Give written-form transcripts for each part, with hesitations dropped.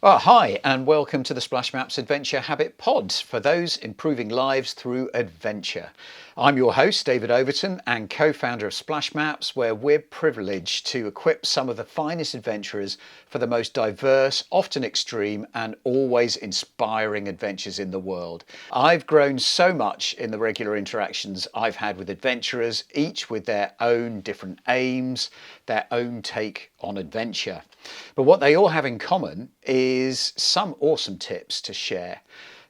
Oh, hi, and welcome to the Splash Maps Adventure Habit Pod for those improving lives through adventure. I'm your host, David Overton, and co-founder of Splash Maps, where we're privileged to equip some of the finest adventurers for the most diverse, often extreme, and always inspiring adventures in the world. I've grown so much in the regular interactions I've had with adventurers, each with their own different aims, their own take on adventure. But what they all have in common is some awesome tips to share.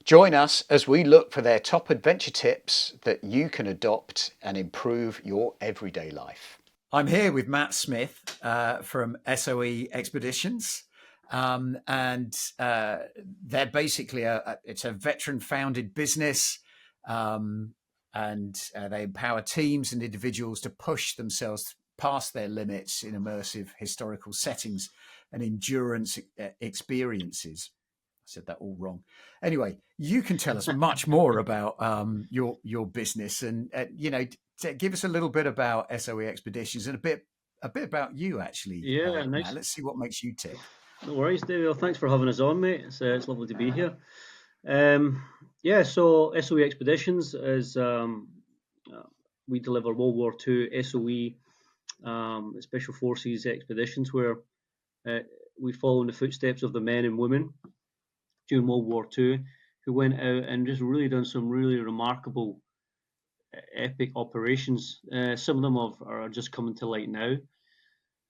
Join us as we look for their top adventure tips that you can adopt and improve your everyday life. I'm here with Matt Smith from SOE Expeditions. And they're basically it's a veteran-founded business, and they empower teams and individuals to push themselves past their limits in immersive historical settings and endurance experiences. I said that all wrong. Anyway, you can tell us much more about your business, and give us a little bit about SOE Expeditions and a bit about you, actually. Yeah, nice. Matt, let's see what makes you tick. No worries, David. Well, thanks for having us on, mate. It's lovely to be here. So SOE Expeditions is we deliver World War II SOE Special Forces expeditions where we follow in the footsteps of the men and women during World War II who went out and just really done some really remarkable, epic operations. Some of them are just coming to light now.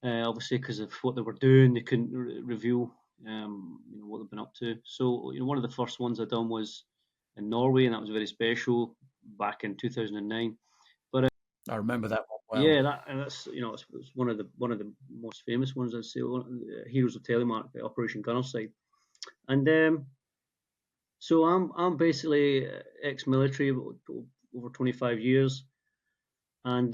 Obviously, because of what they were doing, they couldn't reveal what they've been up to. So, one of the first ones I done was in Norway, and that was very special back in 2009. But I remember that one well. yeah, that's it's one of the most famous ones, I'd say. Heroes of Telemark, Operation Gunnerside, and so I'm basically ex-military, over 25 years, and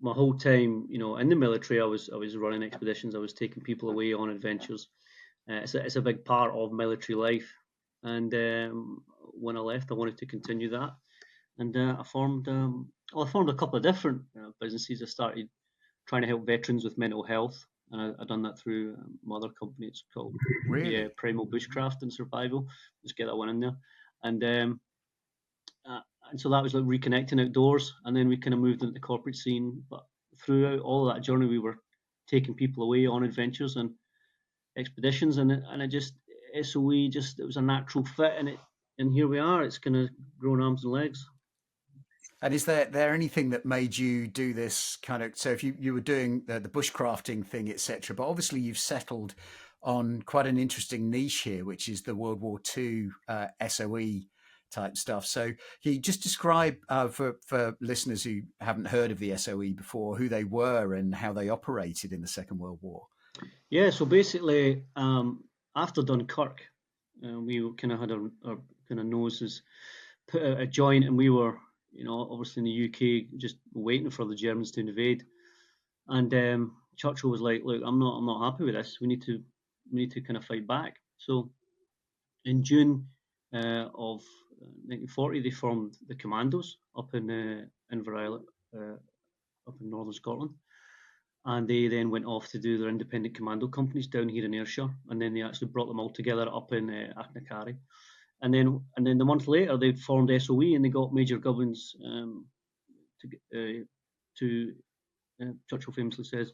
my whole time, in the military, I was running expeditions. I was taking people away on adventures. It's a big part of military life. And when I left, I wanted to continue that. And I formed a couple of different businesses. I started trying to help veterans with mental health, and I've done that through my other company. It's called Primal Bushcraft and Survival. Just get that one in there. And and so that was like reconnecting outdoors, and then we kind of moved into the corporate scene. But throughout all of that journey, we were taking people away on adventures and expeditions, and it just SOE just it was a natural fit, and here we are. It's kind of grown arms and legs. And is there anything that made you do this kind of? So if you were doing the bushcrafting thing, etc., but obviously you've settled on quite an interesting niche here, which is the World War II SOE type stuff. So can you just describe for listeners who haven't heard of the SOE before, who they were and how they operated in the Second World War? Yeah, so basically, after Dunkirk, we kind of had our kind of noses put out a joint, and we were, obviously in the UK, just waiting for the Germans to invade. And Churchill was like, "Look, I'm not happy with this. We need to kind of fight back." So in June of 1940, they formed the Commandos up in Inverell, up in northern Scotland, and they then went off to do their independent commando companies down here in Ayrshire, and then they actually brought them all together up in Achnacarry. And then the month later, they formed SOE, and they got Major Gubbins to Churchill famously says,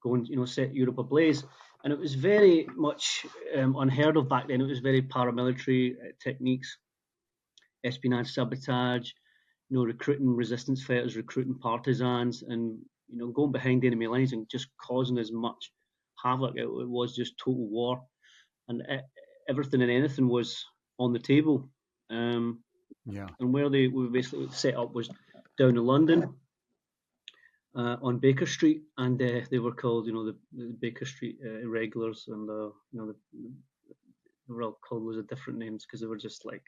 go and set Europe ablaze. And it was very much unheard of back then. It was very paramilitary techniques, espionage, sabotage, recruiting resistance fighters, recruiting partisans, and going behind enemy lines and just causing as much havoc. It was just total war, and everything and anything was on the table. And where they were basically set up was down in London, on Baker Street, and they were called, the Baker Street Irregulars, and they were all called loads of different names because they were just like,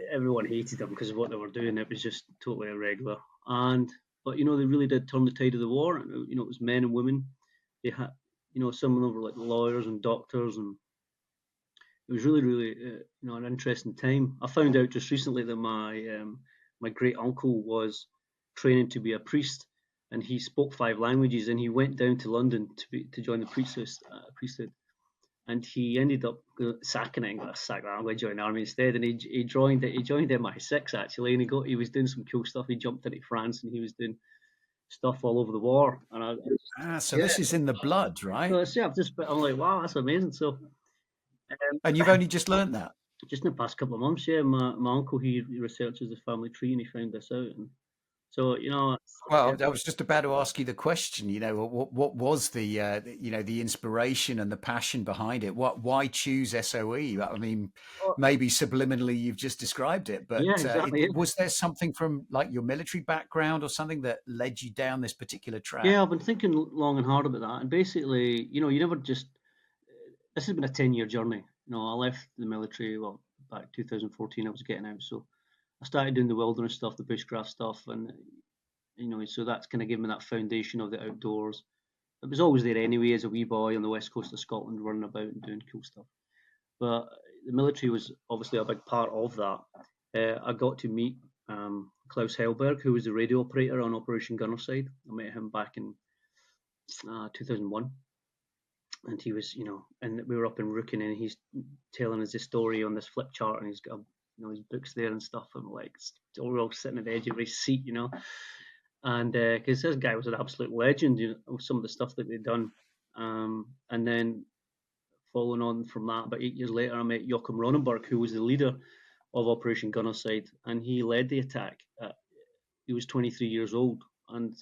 everyone hated them because of what they were doing. It was just totally irregular, but they really did turn the tide of the war. And it was men and women. They had, some of them were like lawyers and doctors, and it was really, really, an interesting time. I found out just recently that my great uncle was training to be a priest, and he spoke 5 languages, and he went down to London to join the priesthood. and he ended up sacking it and got a sack. I'm going to join the army instead, and he joined it. He joined MI6 actually, and he was doing some cool stuff. He jumped into France, and he was doing stuff all over the war. And So yeah, this is in the blood, so right? yeah, I'm like, wow, that's amazing. So And you've only just learned that. just in the past couple of months, yeah, my uncle he researches the family tree, and he found this out, and so yeah, Well, I was just about to ask you the question. What was the inspiration and the passion behind it? Why choose SOE? I mean, oh, maybe subliminally you've just described it, yeah, but exactly. Yeah. was there something from like your military background or something that led you down this particular track? Yeah, I've been thinking long and hard about that, and basically, you never just. This has been a 10-year journey. I left the military back 2014. I was getting out, so I started doing the wilderness stuff, the bushcraft stuff, and so that's kind of given me that foundation of the outdoors. It was always there anyway as a wee boy on the west coast of Scotland, running about and doing cool stuff. But the military was obviously a big part of that. I got to meet Klaus Hellberg, who was the radio operator on Operation Gunnerside. I met him back in 2001, and he was, and we were up in Rookin, and he's telling us the story on this flip chart, and he's got, his books there and stuff, and we're all sitting at the edge of his seat, and because this guy was an absolute legend, of some of the stuff that they'd done, and then following on from that, about 8 years later, I met Joachim Ronenberg, who was the leader of Operation Gunnerside, and he led the attack. He was 23 years old, and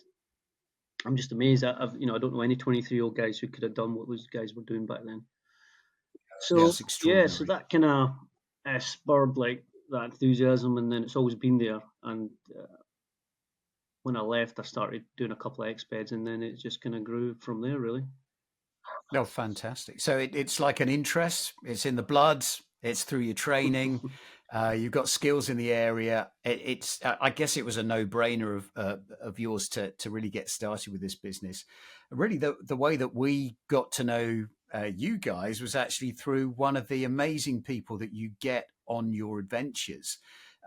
I'm just amazed. I don't know any 23-year-old guys who could have done what those guys were doing back then. Yeah, So it's yeah, so extraordinary. that kind of spurred like that enthusiasm, and then it's always been there. And when I left, I started doing a couple of expeds, and then it just kind of grew from there, really. Oh, fantastic. So it's like an interest, it's in the blood, it's through your training, you've got skills in the area. I guess it was a no-brainer of yours to really get started with this business. Really, the way that we got to know you guys was actually through one of the amazing people that you get on your adventures.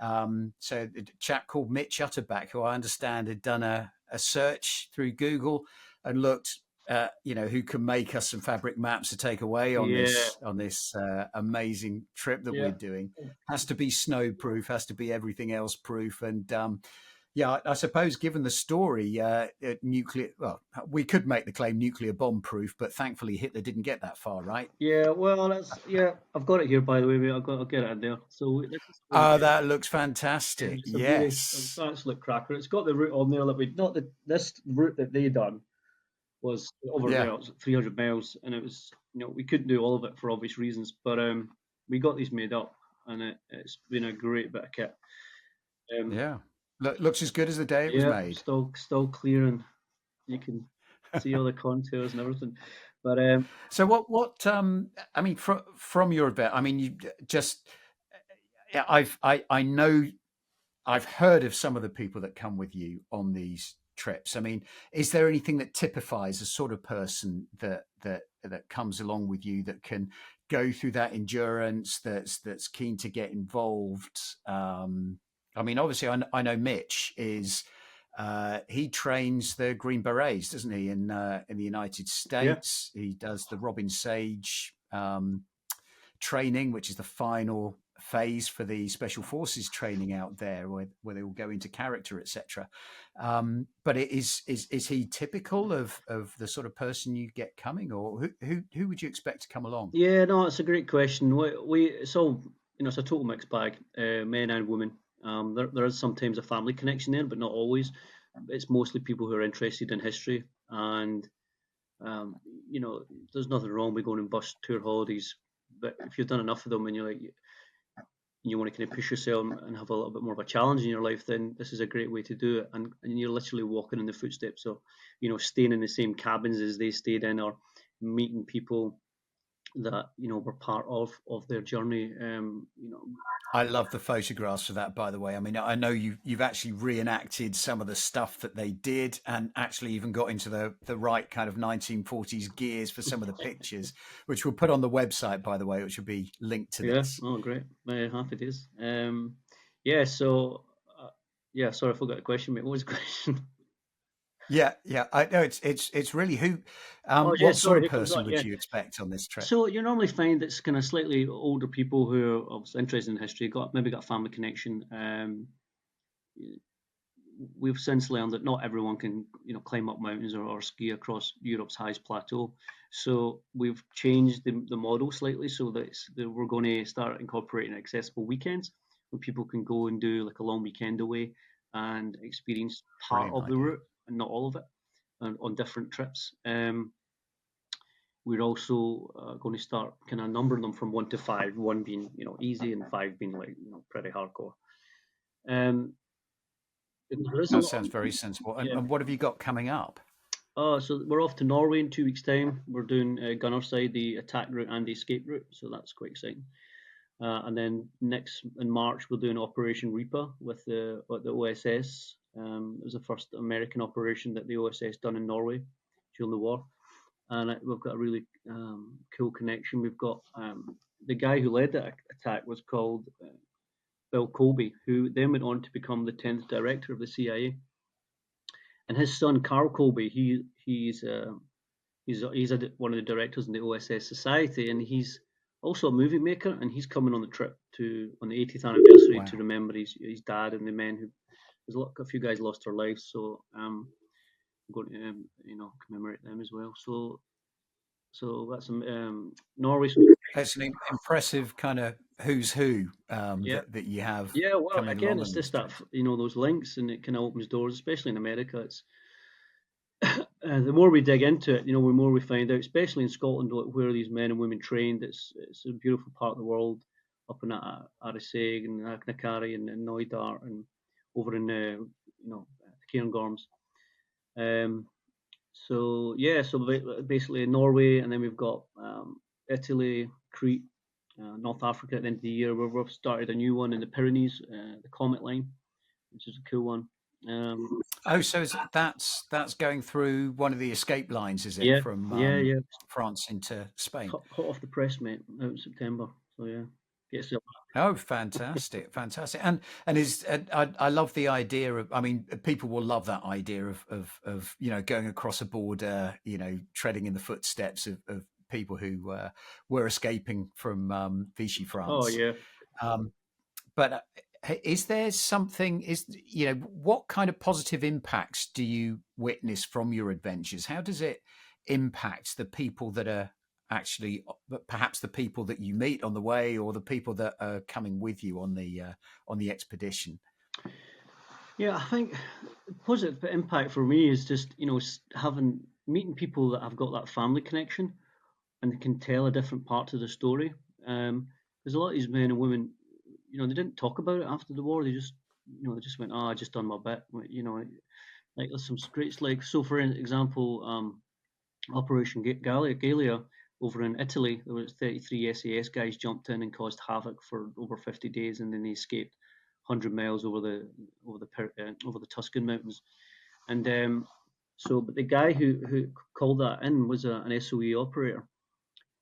So a chap called Mitch Utterback, who I understand had done a search through Google and looked who can make us some fabric maps to take away on Yeah, this amazing trip that we're yeah, doing. Has to be snow proof, has to be everything else proof, and yeah, I suppose given the story, nuclear. Well, we could make the claim nuclear bomb proof, but thankfully Hitler didn't get that far, right? yeah. Well, I've got it here, by the way. Mate. I'll get it in there. So this is Oh, that looks yeah, fantastic. it's a really Yes. absolute cracker. It's got the route on there that we not the this route that they done was over Yeah. it was 300 miles, and it was we couldn't do all of it for obvious reasons, but we got these made up, and it's been a great bit of kit. Um, Yeah. Looks as good as the day it was yeah, made. still clear, and you can see all the contours and everything. But So I mean from your event, I mean you just yeah, I know I've heard of some of the people that come with you on these trips. I mean, is there anything that typifies a sort of person that comes along with you that can go through that endurance, that's keen to get involved? I mean, obviously, I know Mitch is. He trains the Green Berets, doesn't he? In the United yeah, States, he does the Robin Sage training, which is the final phase for the special forces training out there, where they will go into character, etc. But is he typical of the sort of person you get coming, or who would you expect to come along? yeah. No, it's a great question. It's all it's a total mixed bag, men and women. There is sometimes a family connection there, but not always. It's mostly people who are interested in history, and um, there's nothing wrong with going on bus tour holidays, but if you've done enough of them and you want to kind of push yourself and have a little bit more of a challenge in your life, then this is a great way to do it. And you're literally walking in the footsteps of, staying in the same cabins as they stayed in, or meeting people that were part of their journey. I love the photographs for that, by the way. I mean, I know you've actually reenacted some of the stuff that they did, and actually even got into the right kind of 1940s gears for some of the pictures, which we'll put on the website, by the way, which will be linked to Yeah, this. oh great, happy days. Yeah, so yeah, sorry, I forgot the question, mate. What was the question? Yeah, yeah. I know it's really who. Oh yeah, What sort sorry, of here comes person that. would Yeah. you expect on this trip? So you normally find it's kind of slightly older people who are obviously interested in history, got a family connection. We've since learned that not everyone can, climb up mountains or ski across Europe's highest plateau. So we've changed the model slightly so that we're going to start incorporating accessible weekends where people can go and do like a long weekend away and experience part Brilliant of the idea. route and not all of it on different trips. We're also going to start kind of numbering them from 1 to 5, one being easy and 5 being like pretty hardcore. Um, there is a That lot sounds of, very sensible. yeah. And what have you got coming up? So we're off to Norway in 2 weeks' time. We're doing Gunnerside, the attack route and the escape route, so that's quite exciting. And then next in March, we're doing Operation Reaper with the OSS. It was the first American operation that the OSS done in Norway during the war, and we've got a really cool connection. We've got the guy who led that attack was called Bill Colby, who then went on to become the 10th director of the CIA, and his son Carl Colby, he's one of the directors in the OSS Society, and he's also a movie maker, and he's coming on the trip on the 80th anniversary to Wow. remember his dad and the men who a few guys lost their lives, so I'm going to commemorate them as well. So that's Norway. It's an impressive kind of who's who Yeah, that you have yeah. Well, coming again, along it's on these just that trips. those links, and it kind of opens doors, especially in America. It's the more we dig into it, the more we find out, especially in Scotland, where these men and women trained. It's a beautiful part of the world, up in Arisaig and Agnacarry and Neudart and over in the Cairngorms. Um, so yeah, so basically Norway, and then we've got Italy, Crete, North Africa at the end of the year, where we've started a new one in the Pyrenees, the Comet Line, which is a cool one. Um, Oh, so that's going through one of the escape lines, is it, yeah, from yeah. France into Spain? Hot off the press, mate, out in September. So yeah, gets up. Oh, fantastic, fantastic. And I love the idea of, I mean, people will love that idea of going across a border, treading in the footsteps of people who were escaping from Vichy Oh France. yeah. Um, but is there something, what kind of positive impacts do you witness from your adventures? How does it impact the people that are actually, perhaps the people that you meet on the way, or the people that are coming with you on the expedition? Yeah, I think positive impact for me is just having meeting people that have got that family connection and they can tell a different part of the story. Because a lot of these men and women, they didn't talk about it after the war. They just went, "Oh, I just done my bit." Like there's some great, like so. For example, Operation Gallia over in Italy, there was 33 SAS guys jumped in and caused havoc for over 50 days, and then they escaped 100 miles over the Tuscan mountains. And but the guy who called that in was an SOE operator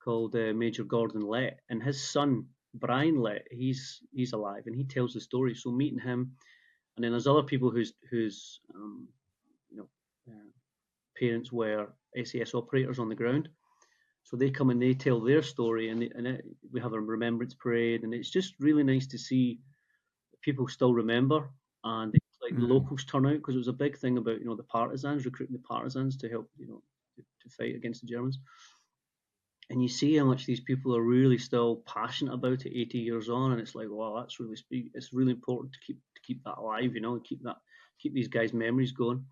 called Major Gordon Lett, and his son Brian Lett, he's alive, and he tells the story. So meeting him, and then there's other people whose you know uh, parents were SAS operators on the ground. So they come and they tell their story, we have a remembrance parade, and it's just really nice to see people still remember, and like the Mm. locals turn out because it was a big thing about the partisans recruiting the partisans to help to fight against the Germans. And you see how much these people are really still passionate about it 80 years on, and it's like, wow, that's really it's really important to keep that alive, and keep these guys' memories going.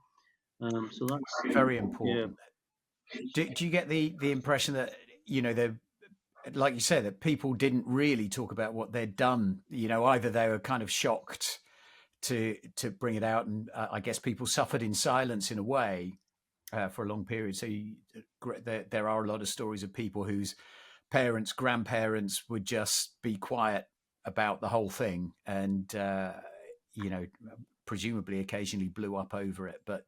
So that's Very yeah. important. Do you get the impression that they're, like you said, that people didn't really talk about what they'd done? Either they were kind of shocked to bring it out, and I guess people suffered in silence in a way for a long period. So there are a lot of stories of people whose parents, grandparents would just be quiet about the whole thing, and you know, presumably occasionally blew up over it. But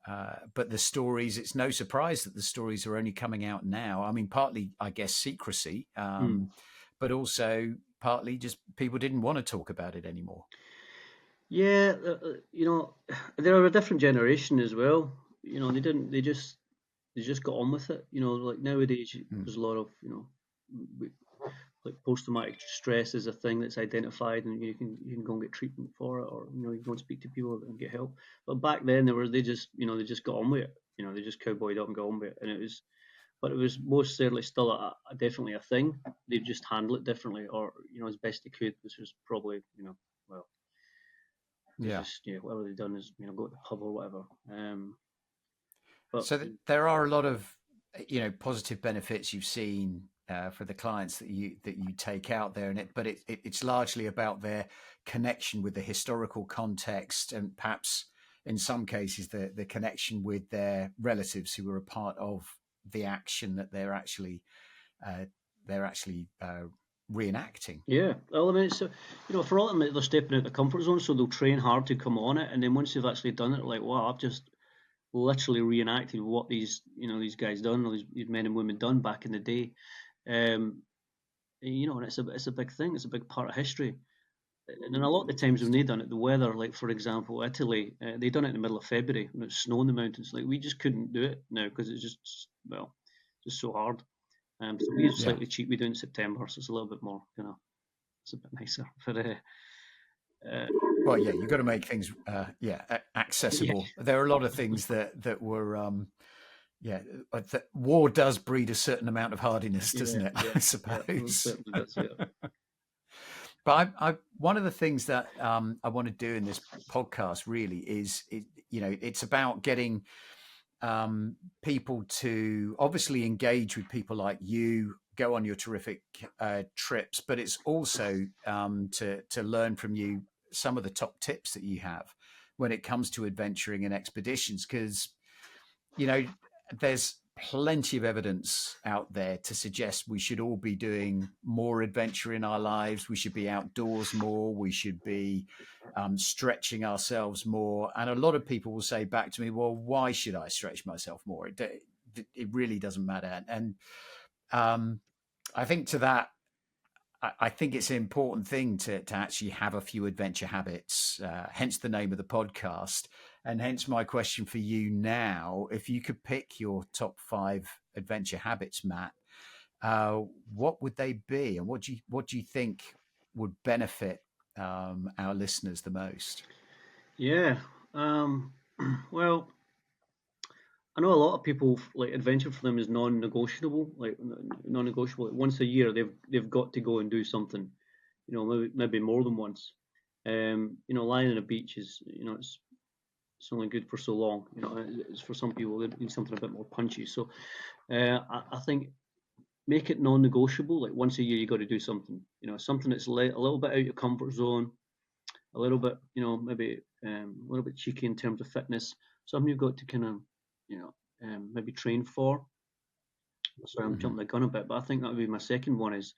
the stories, it's no surprise that the stories are only coming out now. I mean, partly, I guess, secrecy, Hmm. but also partly just people didn't want to talk about it anymore. Yeah, they're a different generation as well. They didn't. They just got on with it. Like nowadays, Mm. there's a lot of we, like post-traumatic stress is a thing that's identified, and you can go and get treatment for it, or you can go and speak to people and get help. But back then, they just got on with it. They just cowboyed up and got on with it, but it was most certainly still definitely a thing. They just handle it differently, or as best they could, which was probably well, they Yeah. just whatever they done is go to the pub or whatever. But So there are a lot of positive benefits you've seen for the clients that you take out there, but it's largely about their connection with the historical context, and perhaps in some cases the connection with their relatives who were a part of the action that uh, they're actually reenacting. yeah, well, I mean, it's for all of them, they're stepping out the comfort zone, so they'll train hard to come on it, and then once they've actually done it, like, wow, I've just literally reenacted what these guys done, or these men and women done back in the day. Um, and it's a big thing. It's a big part of history. And a lot of the times when they done it, the weather, like for example, Italy, they done it in the middle of February when it's snow in the mountains. Like we just couldn't do it now because it's just so hard. So we're Yeah. slightly cheap. We do it in September, so it's a little bit more, it's a bit nicer. But uh, Well, yeah, you've got to make things, yeah, accessible. There are a lot of things that were, yeah, war does breed a certain amount of hardiness, yeah, doesn't it? yeah, I yeah, it suppose. certainly does. Yeah, But one of the things that I want to do in this podcast really is, it's about getting people to obviously engage with people like you, go on your terrific trips, but it's also to learn from you some of the top tips that you have when it comes to adventuring and expeditions, because you know, there's plenty of evidence out there to suggest we should all be doing more adventure in our lives. We should be outdoors more. We should be stretching ourselves more. And a lot of people will say back to me, well, why should I stretch myself more? It really doesn't matter. And um, I think to that, I think it's an important thing to actually have a few adventure habits, hence the name of the podcast. And hence my question for you now, if you could pick your top 5 adventure habits, Matt, uh, what would they be? And what do you think would benefit our listeners the most? yeah. Um, well, I know a lot of people like adventure for them is non-negotiable, like non-negotiable. Like, once a year, they've got to go and do something. Maybe more than once. Lying on a beach is it's only good for so long. It's for some people they need something a bit more punchy. So I think make it non-negotiable. Like once a year, you got to do something. Something that's a little bit out of your comfort zone, a little bit, maybe a little bit cheeky in terms of fitness. Something you've got to kind of, maybe train for. Sorry, I'm Hmm. jumping the gun a bit, but I think that would be my second one is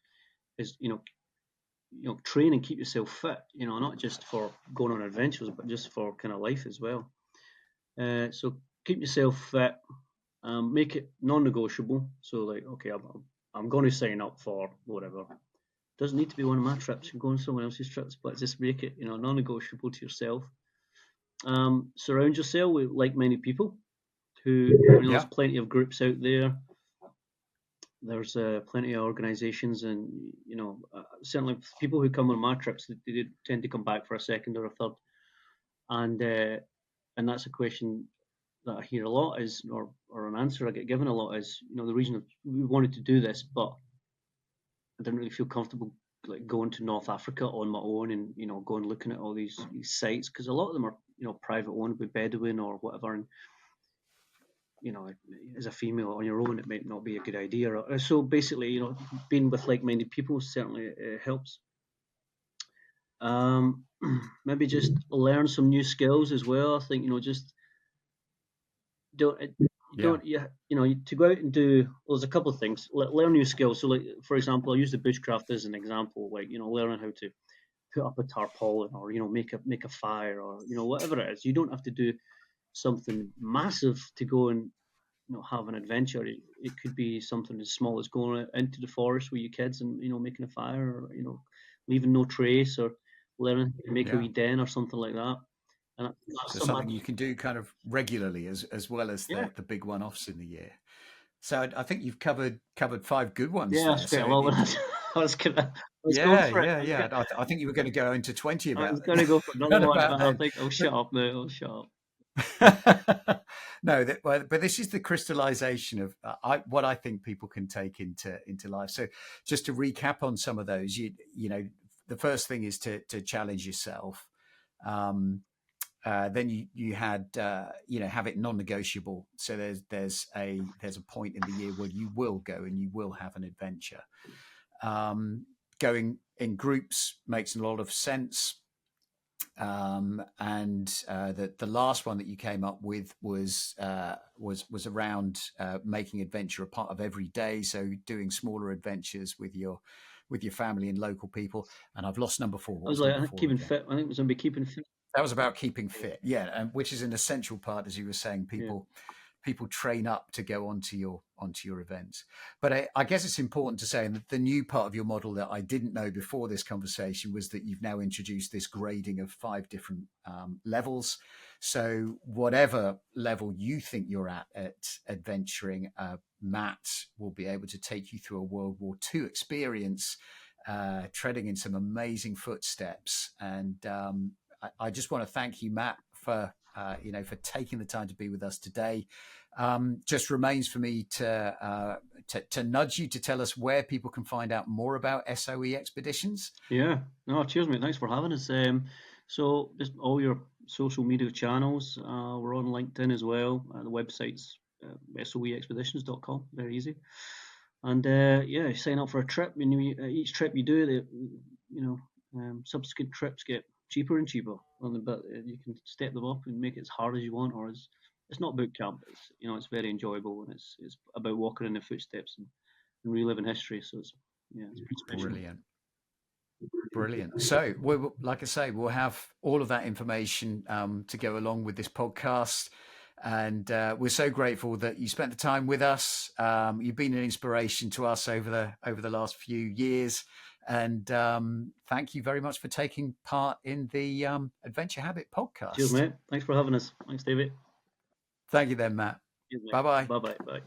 train and keep yourself fit. Not just for going on adventures, but just for kind of life as well. So keep yourself fit. Make it non-negotiable. So like, okay, I'm going to sign up for whatever. Doesn't need to be one of my trips. You can go on someone else's trips, but just make it non-negotiable to yourself. Surround yourself with like-minded people who there's Yeah. plenty of groups out there. There's plenty of organisations, and certainly people who come on my trips, they tend to come back for a second or a third, and uh, and that's a question that I hear a lot is, or an answer I get given a lot is, the reason we wanted to do this, but I didn't really feel comfortable like going to North Africa on my own and going looking at all these sites because a lot of them are private owned by Bedouin or whatever, and as a female on your own, it might not be a good idea. So basically, being with like-minded people certainly helps. Um, Maybe just learn some new skills as well. I think just don't you Yeah. don't to go out and do. Well, there's a couple of things. Learn new skills. So, like for example, I'll use the bushcraft as an example. Like learning how to put up a tarpaulin or make a fire or whatever it is. You don't have to do something massive to go and have an adventure. It could be something as small as going out into the forest with your kids and making a fire or leaving no trace or learning to make a Yeah. wee den or something like that. And that's So something. something you can do kind of regularly as well as Yeah, the big one-offs in the year. So I think you've covered five good ones yeah, there. that's quite So a lot. I was going yeah, for it. yeah, yeah. I think you were going to go into 20 I was about going to go for another around one, about but I then. think I'll But shut up now. I'll shut up. no, but this is the crystallization of what I think people can take into life. So just to recap on some of those, you know, the first thing is to challenge yourself. Then you had you know, have it non-negotiable. So there's a point in the year where you will go and you will have an adventure. Going in groups makes a lot of sense. And the last one that you came up with was around making adventure a part of every day. So doing smaller adventures with your family and local people. And I've lost number four. I What was was like, number I think four keeping again? fit. I think it was going to be keeping fit. That was about keeping fit, yeah, and which is an essential part, as you were saying. Yeah, People train up to go onto your events. But I guess it's important to say, and the new part of your model that I didn't know before this conversation was that you've now introduced this grading of 5 different levels. So whatever level you think you're at adventuring, Matt will be able to take you through a World War II experience, treading in some amazing footsteps. And I just want to thank you, Matt, for you know, for taking the time to be with us today. Just remains for me to nudge you to tell us where people can find out more about SOE expeditions. yeah. No, cheers, mate. Thanks for having us. So just all your social media channels. We're on LinkedIn as well. The website's soeexpeditions.com. Very easy. And yeah, sign up for a trip. And each trip you do, subsequent trips get cheaper and cheaper. But you can step them up and make it as hard as you want, or as it's not boot camp. It's it's very enjoyable, and it's about walking in the footsteps and reliving history. So it's pretty special. Brilliant. Brilliant. So, like I say, we'll have all of that information to go along with this podcast. And we're so grateful that you spent the time with us. You've been an inspiration to us over the last few years. And thank you very much for taking part in the Adventure Habit Cheers, podcast. mate. Thanks for having us. Thanks, David. Thank you then, Matt. Cheers, mate. Bye bye. Bye bye. Bye.